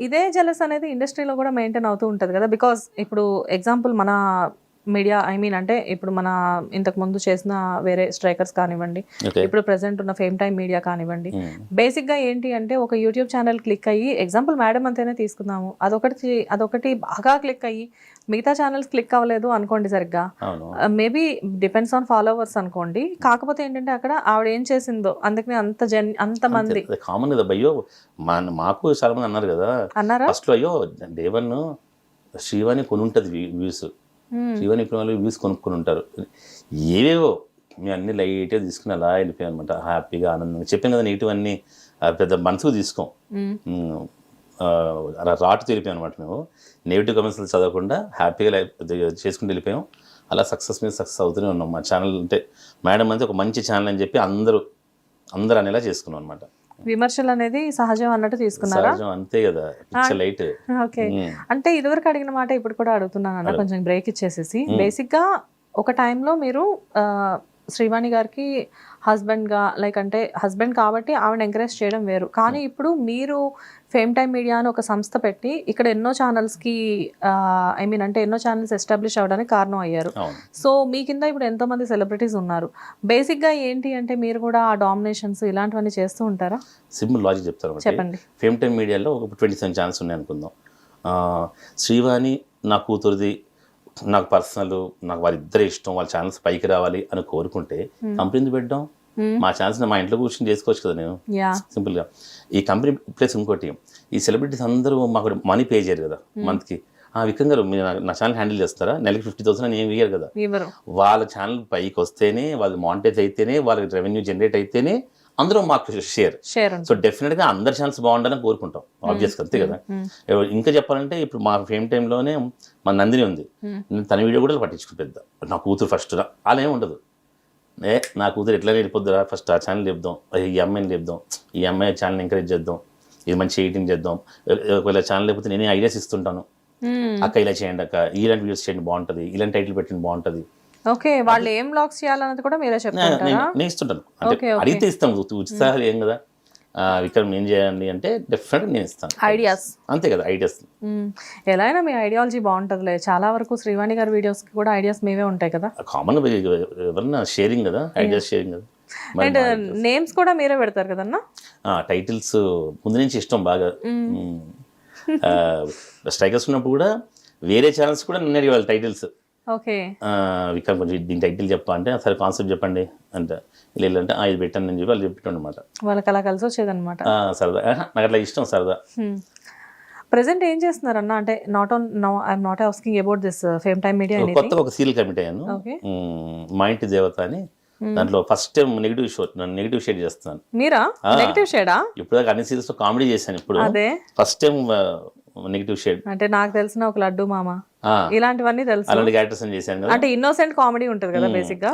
ఇదే జెలస్ అనేది ఇండస్ట్రీలో కూడా మెయింటైన్ అవుతూ ఉంటుంది కదా. బికాస్ ఇప్పుడు ఎగ్జాంపుల్ మన మీడియా అంటే ఇప్పుడు మన ఇంతకు ముందు చేసిన వేరే స్ట్రైకర్స్ కానివ్వండి, ఇప్పుడు ప్రెసెంట్ ఉన్న ఫేమ్ టైమ్ మీడియా కానివ్వండి, బేసిక్గా ఏంటి అంటే ఒక యూట్యూబ్ ఛానల్ క్లిక్ అయ్యి, ఎగ్జాంపుల్ మేడం అంతేనే తీసుకుందాము, అదొకటి బాగా క్లిక్ అయ్యి మిగతా ఛానల్స్ క్లిక్ అవ్వలేదు అనుకోండి సరిగ్గా, మేబీ డిపెండ్స్ ఆన్ ఫాలోవర్స్ అనుకోండి. కాకపోతే ఏంటంటే అక్కడ ఆవిడ ఏం చేసిందో అందుకని అంత మంది కామన్ కదా భయ్యో. మాకు చాలా మంది అన్నారు కదా, అన్నారా ఫస్ట్ లో అయ్యో దేవన్ శ్రీవాణి కొని ఉంటుంది వ్యూస్, శ్రీవాణి వాళ్ళు వ్యూస్ కొనుక్కొని ఉంటారు, ఏవేవో మేము అన్ని లైట్గా తీసుకుని అలా వెళ్ళిపోయాం అనమాట. హ్యాపీగా ఆనందంగా చెప్పాను కదా, నెగిటివ్ అన్ని పెద్ద మనసుకు తీసుకోం, అలా రాటు తెలిపాం అనమాట. మేము నెగిటివ్ కమెంట్స్ చదవకుండా హ్యాపీగా చేసుకుంటూ వెళ్ళిపోయాం. అలా సక్సెస్ మీద సక్సెస్ అవుతూనే ఉన్నాం. మా ఛానల్ అంటే మేడం అంటే ఒక మంచి ఛానల్ అని చెప్పి అందరూ అనేలా చేసుకున్నాం అనమాట. విమర్శలు అనేది సహజం అన్నట్టు తీసుకున్నారా? సహజం, అంతే కదా, లైట్. ఓకే, అంటే ఇదివరకు అడిగిన మాట ఇప్పుడు కూడా అడుగుతున్నాను అన్న, కొంచెం బ్రేక్ ఇచ్చేసేసి. బేసిక్గా ఒక టైంలో మీరు శ్రీవాణి గారికి హస్బెండ్గా, అంటే హస్బెండ్ కాబట్టి ఆవిడ ఎంకరేజ్ చేయడం వేరు, కానీ ఇప్పుడు మీరు ఫేమ్ టైమ్ మీడియా అని ఒక సంస్థ పెట్టి ఇక్కడ ఎన్నో ఛానల్స్కి అంటే ఎన్నో ఛానల్స్ ఎస్టాబ్లిష్ అవ్వడానికి కారణం అయ్యారు. సో మీ కింద ఇప్పుడు ఎంతోమంది సెలబ్రిటీస్ ఉన్నారు. బేసిక్గా ఏంటి అంటే మీరు కూడా ఆ డామినేషన్స్ ఇలాంటివన్నీ చేస్తూ ఉంటారా? సింపుల్ లాజిక్ చెప్తాను, చెప్పండి. ఫేమ్ టైమ్ మీడియాలో ఒక 27 ఛానల్స్ ఉన్నాయి అనుకుందాం. శ్రీవాణి నా కూతురుది, నాకు పర్సనల్, నాకు వారిద్దరే ఇష్టం, వాళ్ళ ఛానల్స్ పైకి రావాలి అని కోరుకుంటే కంపెనీ పెట్టడం, మా ఛానల్స్ మా ఇంట్లో కూర్చొని చేసుకోవచ్చు కదా నేను సింపుల్గా. ఈ కంపెనీ ప్లస్ ఇంకోటి, ఈ సెలబ్రిటీస్ అందరూ మాకు మనీ పే చేయరు కదా మంత్కి. విక్రమ్ గారు మీరు నా ఛానల్ హ్యాండిల్ చేస్తారా, నెలకి 50,000 అని ఏమి ఇయ్యారు కదా. వాళ్ళ ఛానల్ పైకి వస్తేనే, వాళ్ళు మానిటైజ్ అయితేనే, వాళ్ళకి రెవెన్యూ జనరేట్ అయితేనే అందరూ మాకు షేర్. సో డెఫినెట్గా అందరి ఛానల్స్ బాగుండాలని కోరుకుంటాం, ఆబ్వియస్గా, అంతే కదా. ఇంకా చెప్పాలంటే ఇప్పుడు మా ఫేమ్ టైంలోనే మా నందిని ఉంది, తన వీడియో కూడా పట్టించుకుని పెద్ద నా కూతురు ఫస్ట్ అలా ఏమి ఉండదు. నా కూతురు ఎట్లా వెళ్ళిపోద్దురా, ఫస్ట్ ఆ ఛానల్ చెప్దాం, ఈ అమ్మాయిని చెప్దాం, ఈ అమ్మాయి ఛానల్ ఎంకరేజ్ చేద్దాం, ఇది మంచి ఎడిటింగ్ చేద్దాం. ఒకవేళ ఛానల్ లేకపోతే నేనే ఐడియాస్ ఇస్తుంటాను, అక్క ఇలా చేయండి, అక్క ఇలాంటి వీడియోస్ చేయండి బాగుంటుంది, ఇలాంటి టైటిల్ పెట్టండి బాగుంటుంది. ఓకే, వాళ్ళు ఏం బ్లాగ్స్ చేయాలన్నది కూడా మీరే చెప్తారా? నేను ఇస్తుంటాను, అంటే అడిగితే ఇస్తాం, ఉత్సాహాలు ఏం కదా. విక్రమ్ ఏం చేయాలి అంటే డెఫినెట్గా నేను ఇస్తాను ఐడియాస్, అంతే కదా, ఐడియాస్. ఎలా అయినా మీ ఐడియాలజీ బాగుంటుందిలే. చాలా వరకు శ్రీవాణి గారి వీడియోస్ కి కూడా ఐడియాస్ మేవే ఉంటాయి కదా. కామన్ ఎవరన్నా షేరింగ్ కదా, ఐడియాస్ షేరింగ్ కదా. అండ్ నేమ్స్ కూడా మీరే పెడతారు కదన్నా? టైటిల్స్ ముందు నుంచి ఇష్టం బాగా. స్ట్రైకర్స్ ఉన్నప్పుడు కూడా వేరే ఛానల్స్ కూడా నిన్న వాళ్ళ టైటిల్స్, ఓకే విక్రమ్ కొంచెం దీని టైటిల్ చెప్పా అంటే, సరే కాన్సెప్ట్ చెప్పండి అంటే, ఇలా అంటే ఇది పెట్టండి అని చెప్పి వాళ్ళు చెప్పిట్టు అనమాట. వాళ్ళకి అలా కలిసి వచ్చేదన్నమాట. సరదా, నాకు అట్లా ఇష్టం సరదా. ప్రెసెంట్ ఏం చేస్తున్నారు అన్న? అంటే I'm not asking about this fame time media. కొత్తగా ఒక సీరియల్ కమిట్ అయ్యాను, మా ఇంటి దేవత అని. దాంట్లో ఫస్ట్ టైం నెగిటివ్ షేడ్ చేస్తున్నాను. మీరా నెగిటివ్ షేడా? ఇప్పుడు దాకా అన్ని సీరియల్స్ కామెడీ చేశాను, ఇప్పుడు ఫస్ట్ టైం నెగిటివ్ షేడ్. అంటే నాకు తెలిసిన ఒక లడ్డు మామ ఇలాంటివన్నీ తెలుసు, అలాంటి క్యారెక్టర్స్ చేశాను కదా. అంటే ఇన్నోసెంట్ కామెడీ ఉంటుంది కదా బేసిక్ గా.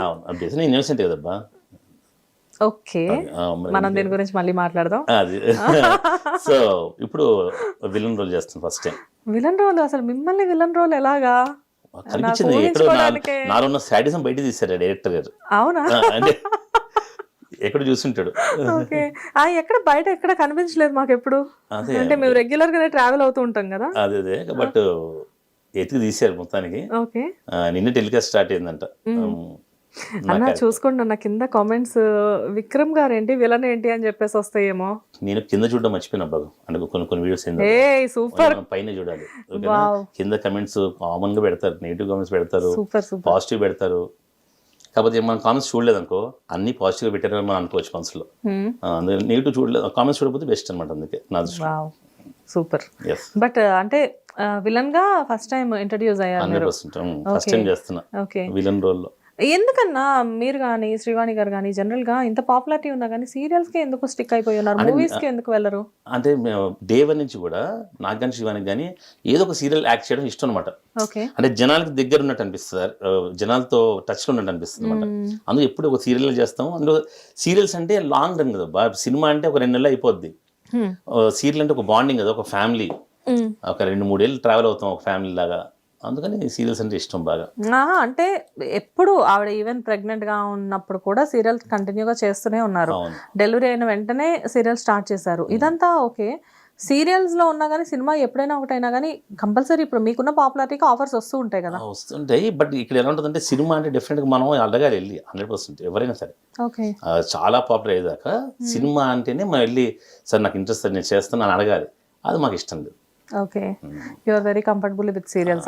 ఇన్నోసెంట్ కదబ్బా. ఓకే, మనం దీని గురించి మళ్ళీ మాట్లాడదాం. అది సో ఇప్పుడు విలన్ రోల్ చేస్తాను ఫస్ట్ టైం. Villain role? అసలు మిమ్మల్ని విలన్ రోల్ ఎలాగా కనిపించింది? ఎక్కడో నాలో ఉన్న సాడిజం బయట తీశారు డైరెక్టర్ గారు. అవునా? అంటే ఎక్కడ చూస్తుంటాడు. ఓకే, ఎక్కడ బయట ఎక్కడ కనిపించలేదు మాకు ఎప్పుడు. అంటే మేము రెగ్యులర్ గానే ట్రావెల్ అవుతూ ఉంటాం కదా. అదే బట్ ఎతికి తీశారు మొత్తానికి. ఓకే, నిన్న టెలికాస్ట్ స్టార్ట్ అయిందంట. అన్న చూసుకోండి అన్న, కింద కామెంట్స్ విక్రమ్ గారు ఏంటి విలన్ ఏంటి అని చెప్పేసి వస్తాయేమో. నేను కింద చూడడం మర్చిపోయినా బాగా, అంటే కొన్ని వీడియోస్ సూపర్ పైన చూడాలి. కింద కమెంట్స్ కామన్ గా పెడతారు, నెగిటివ్ కామెంట్స్ పెడతారు, పాజిటివ్ పెడతారు. కాకపోతే మనం కామెంట్స్ చూడలేదు అనుకో, అన్ని పాజిటివ్ పెట్టారని మనం అనుకోవచ్చు మనసులో. అందుకని నెగిటివ్ చూడలేదు, కామెంట్స్ చూడకపోతే బెస్ట్ అనమాట. అందుకే నా సూపర్. బట్ అంటే విలన్ గా ఫస్ట్ టైం ఇంట్రడ్యూస్ అయ్యారు. 100% ఫస్ట్ టైం చేస్తున్నా విలన్ రోల్ లో. ఎందుకన్నా మీరు కానీ శ్రీవాణి గారు కానీ జనరల్ గా ఇంత పాపులారిటీ ఉన్నా కానీ సీరియల్స్ కి ఎందుకు స్టిక్ అయిపోయి ఉన్నారు, మూవీస్ కి ఎందుకు వెళ్ళరు? అంటే డే వన్ నుంచి కూడా నాకు కానీ శ్రీవాణికి కానీ ఏదో ఒక సీరియల్ యాక్ట్ చేయడం ఇష్టం అనమాట. అంటే జనాలకి దగ్గర ఉన్నట్టు అనిపిస్తుంది, జనాలతో టచ్ లో ఉన్నట్టు అనిపిస్తుంది అనమాట. అందులో ఎప్పుడు ఒక సీరియల్ చేస్తాము. అందులో సీరియల్స్ అంటే లాంగ్ రన్ కదా, సినిమా అంటే ఒక 2 నెలలు అయిపోద్ది. సీరియల్ అంటే ఒక బాండింగ్ కదా, ఒక ఫ్యామిలీ, ఒక 2-3 ఏళ్ళు ట్రావెల్ అవుతాం ఒక ఫ్యామిలీ లాగా. అందుకని సీరియల్స్ అంటే ఇష్టం బాగా. అంటే ఎప్పుడు ఆవిడ ఈవెన్ ప్రెగ్నెంట్ గా ఉన్నప్పుడు కూడా సీరియల్ కంటిన్యూగా చేస్తూనే ఉన్నారు. డెలివరీ అయిన వెంటనే సీరియల్ స్టార్ట్ చేశారు. ఇదంతా ఓకే. సీరియల్స్ లో ఉన్నా కానీ సినిమా ఎప్పుడైనా ఒకటైనా కానీ కంపల్సరీ ఇప్పుడు మీకున్న పాపులారిటీకి ఆఫర్స్ వస్తూ ఉంటాయి కదా. వస్తుంటాయి, బట్ ఇక్కడ ఎలా ఉంటుందంటే సినిమా అంటే డెఫినెట్గా మనం అడగాలి వెళ్ళి 100% ఎవరైనా సరే. ఓకే. చాలా పాపులర్ అయ్యేదాకా సినిమా అంటేనే మనం వెళ్ళి సార్ నాకు ఇంట్రెస్ట్ నేను చేస్తాను అని అడగాలి. అది మాకు ఇష్టం లేదు. Okay, you are very comfortable with serials.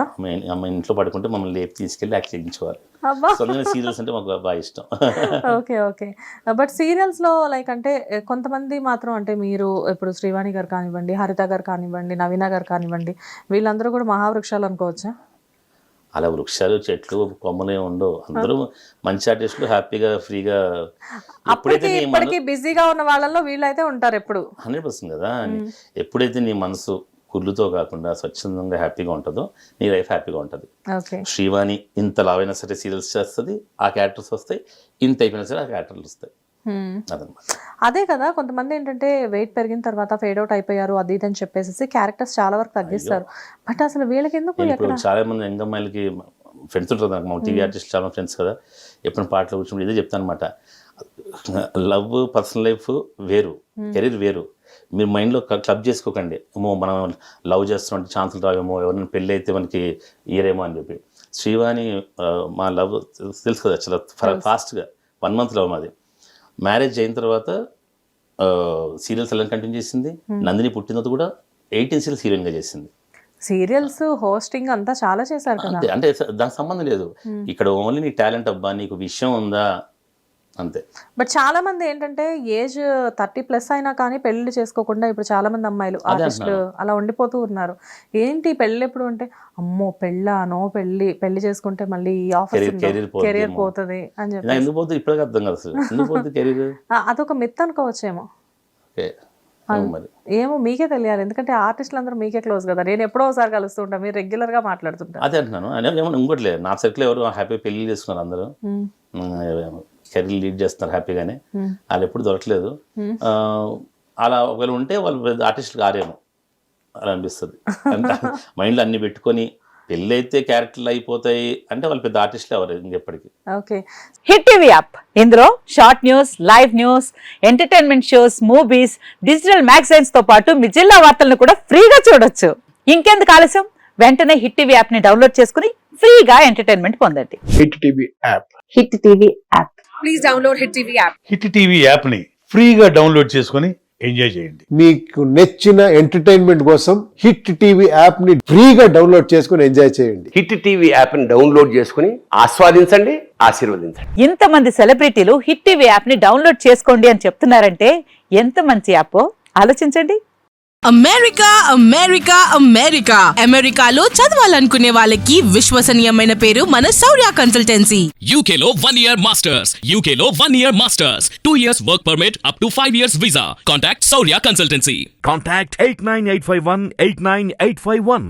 అమ్మ ఇంట్లో పడుకుంటే మమ్మల్ని లేపి తీసుకెళ్ళి యాక్ట్ చేయించేవారు. సీరియల్స్ అంటే మాకు బాగా ఇష్టం. Okay okay. బట్ సీరియల్స్ లో లైక్ అంటే కొంతమంది మాత్రం అంటే మీరు ఇప్పుడు శ్రీవాణి గారు కానివ్వండి, హరిత గారు కానివ్వండి, నవీన గారు కానివ్వండి, వీళ్ళందరూ కూడా మహావృక్షాలు అనుకోవచ్చా? అలా వృక్షాలు చెట్లు కొమ్మలే ఉండవు, అందరూ మంచి ఆర్టిస్టులు హ్యాపీగా ఫ్రీగా. ఇప్పటికీ బిజీగా ఉన్న వాళ్ళలో వీళ్ళైతే ఉంటారు ఎప్పుడు. 100% కదా. ఎప్పుడైతే నీ మనసు కుళ్ళుతో కాకుండా స్వచ్ఛందంగా హ్యాపీగా ఉంటుందో నీ లైఫ్ హ్యాపీగా ఉంటుంది. శ్రీవాణి ఇంత లావైనా సరే సీరియల్స్ చేస్తుంది, ఆ క్యారెక్టర్స్ వస్తాయి. ఇంత అయిపోయినా సరే ఆ క్యారెక్టర్లు వస్తాయి. అదే కదా, కొంతమంది ఏంటంటే వెయిట్ పెరిగిన తర్వాత ఫేడ్ అవుట్ అయిపోయారు అది ఇది అని చెప్పేసి క్యారెక్టర్స్ చాలా వరకు తగ్గిస్తారు. బట్ అసలు వీళ్ళకి ఎందుకు? ఇప్పుడు చాలా మంది యంగ్ అమ్మాయిలకి ఫ్రెండ్స్ ఉంటారు నాకు, మా టీవీ ఆర్టిస్ట్ చాలా ఫ్రెండ్స్ కదా, ఎప్పుడు పాటలు కూర్చుని ఇదే చెప్తాను అనమాట. లవ్ పర్సనల్ లైఫ్ వేరు, కెరీర్ వేరు. మీరు మైండ్లో క్లబ్ చేసుకోకండి, ఏమో మనం లవ్ చేస్తున్నట్టు ఛాన్సులు రావేమో, ఎవరైనా పెళ్ళి అయితే మనకి ఇయరేమో అని చెప్పి. శ్రీవాణి మా లవ్ తెలుసు కదా, చాలా ఫాస్ట్గా 1 month లవ్ మాది. మ్యారేజ్ అయిన తర్వాత సీరియల్స్ ఎలా కంటిన్యూ చేసింది. నందిని పుట్టిన తర్వాత కూడా 18 సీరియల్స్ హీరోయిన్గా చేసింది. సీరియల్స్ హోస్టింగ్ అంతా చాలా చేశారు కదా. అంటే దానికి సంబంధం లేదు, ఇక్కడ ఓన్లీ నీ టాలెంట్ అబ్బా, నీకు విషయం ఉందా అంతే. బట్ చాలా మంది ఏంటంటే ఏజ్ 30+ అయినా కానీ పెళ్లి చేసుకోకుండా ఇప్పుడు చాలా మంది అమ్మాయిలు ఆర్టిస్టులు అలా ఉండిపోతూ ఉన్నారు. ఏంటి పెళ్ళి ఎప్పుడు అంటే అమ్మో పెళ్ళానో పెళ్లి చేసుకుంటే మళ్ళీ ఆఫర్ కెరీర్ పోతుంది అని చెప్పి. ఎందుకు పోతుంది ఇప్పటికీ అర్థం కాదు అసలు, ఎందుకు పోతుంది కెరీర్. అదొక మిత్ అనుకోవచ్చేమో, ఏమో మీకే తెలియాలి. ఎందుకంటే ఆర్టిస్టులు అందరూ మీకే క్లోజ్ కదా, నేను ఎప్పుడో ఒకసారి కలుస్తుంటా, మీరు రెగ్యులర్ గా మాట్లాడుతుంటారు. అదే అంటున్నాను. ఏమన్నా ఇంకోట్లేదు, నా సర్కిల్ ఎవరు హ్యాపీ పెళ్లి చేసుకున్నారు, అందరూ కెరీర్ లీడ్ చేస్తున్నారు హ్యాపీగానే. వాళ్ళు ఎప్పుడు దొరకలేదు. అలా ఒకవేళ ఉంటే వాళ్ళు పెద్ద ఆర్టిస్టులు కారేమో అలా అనిపిస్తుంది. అంటే మైండ్లో అన్ని పెట్టుకొని పెళ్ళి అయితే క్యారెక్టర్లు అయిపోతాయి అంటే వాళ్ళు పెద్ద ఆర్టిస్టులు ఎవరు ఇంకెప్పటికీ. ఓకే. హిట్ టీవీ యాప్, ఇందులో short news, live news, entertainment shows, movies, digital magazines తో పాటు మీ జిల్లా వార్తలను కూడా ఫ్రీగా చూడొచ్చు. ఇంకెందుకు ఆలస్యం, వెంటనే హిట్ టీవీ యాప్ ని డౌన్లోడ్ చేసుకుని ఫ్రీగా ఎంటర్టైన్మెంట్ పొందండి. Hit TV app. Hit TV app. Please download hit TV app. Hit TV app ని ఫ్రీగా డౌన్లోడ్ చేసుకుని ఎంజాయ్ చేయండి. మీకు నచ్చిన ఎంటర్టైన్మెంట్ కోసం హిట్ టీవీ యాప్ ని ఫ్రీగా డౌన్లోడ్ చేసుకుని ఎంజాయ్ చేయండి. హిట్ టీవీ యాప్ ని డౌన్లోడ్ చేసుకుని ఆస్వాదించండి, ఆశీర్వదించండి. ఇంతమంది సెలబ్రిటీలు హిట్ టీవీ యాప్ ని డౌన్లోడ్ చేసుకోండి అని చెప్తున్నారంటే ఎంత మంచి యాప్ ఆలోచించండి. అమెరికా అమెరికా అమెరికా అమెరికాలో చదవాలనుకునే వాళ్ళకి విశ్వసనీయమైన పేరు మన శౌర్య కన్సల్టెన్సీ. UK లో 1 year masters, UK లో 1 year masters, 2 years work permit up to 5 years visa. Contact Saurya Consultancy. Contact 89851 89851.